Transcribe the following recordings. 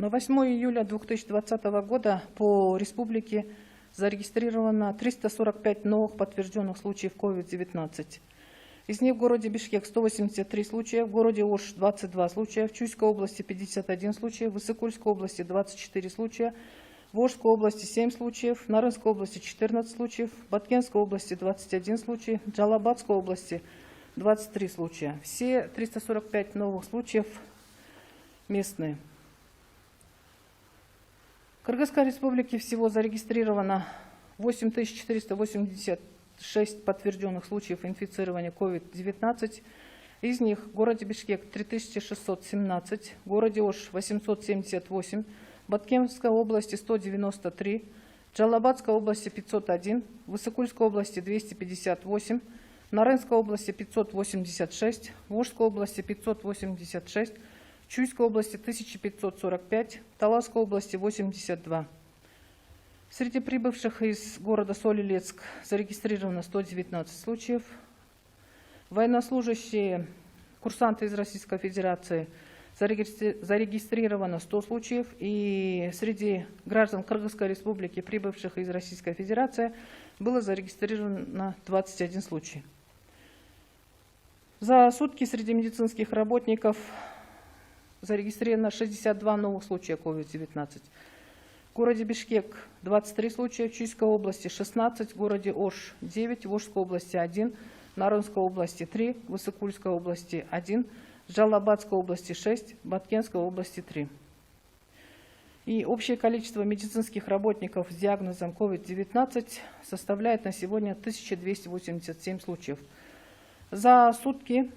На 8 июля 2020 года по республике зарегистрировано 345 новых подтвержденных случаев COVID-19. Из них в городе Бишкек 183 случая, в городе Ош 22 случая, в Чуйской области 51 случай, в Иссыкульской области 24 случая, в Ошской области 7 случаев, в Нарынской области 14 случаев, в Баткенской области 21 случай, в Джалабадской области 23 случая. Все 345 новых случаев местные. В Кыргызской республике всего зарегистрировано 8486 подтвержденных случаев инфицирования COVID-19. Из них в городе Бишкек 3617, в городе Ош 878, в Баткенской области 193, в Джалабадской области 501, в Иссыкульской области 258, в Нарынской области 586, в Ошской области 586, в Чуйской области 1545, в Таласской области 82. Среди прибывших из города Соль-Илецк зарегистрировано 119 случаев. Военнослужащие, курсанты из Российской Федерации зарегистрировано 100 случаев. И среди граждан Кыргызской Республики, прибывших из Российской Федерации, было зарегистрировано 21 случай. За сутки среди медицинских работников зарегистрировано 62 новых случая COVID-19. В городе Бишкек 23 случая, в Чуйской области 16, в городе Ош 9, в Ошской области 1, в Нарынской области 3, в Иссыкульской области 1, в Джалабадской области 6, в Баткенской области 3. И общее количество медицинских работников с диагнозом COVID-19 составляет на сегодня 1287 случаев. За сутки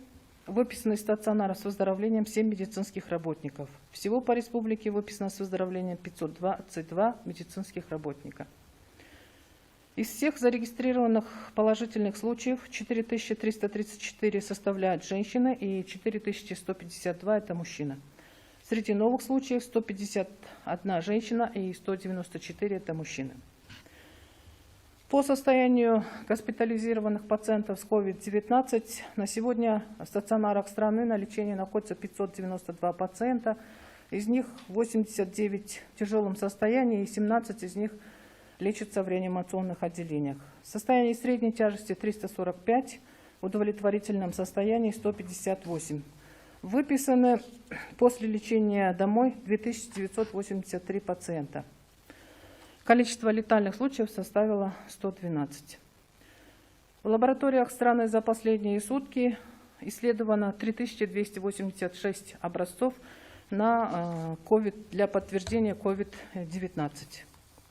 выписаны из стационара с выздоровлением 7 медицинских работников. Всего по республике выписано с выздоровлением 522 медицинских работника. Из всех зарегистрированных положительных случаев 4334 составляют женщины и 4152 это мужчина. Среди новых случаев 151 женщина и 194 это мужчины. По состоянию госпитализированных пациентов с COVID-19 на сегодня в стационарах страны на лечении находится 592 пациента. Из них 89 в тяжелом состоянии и 17 из них лечатся в реанимационных отделениях. Состояние средней тяжести 345, в удовлетворительном состоянии 158. Выписаны после лечения домой 2983 пациента. Количество летальных случаев составило 112. В лабораториях страны за последние сутки исследовано 3286 образцов на COVID, для подтверждения COVID-19.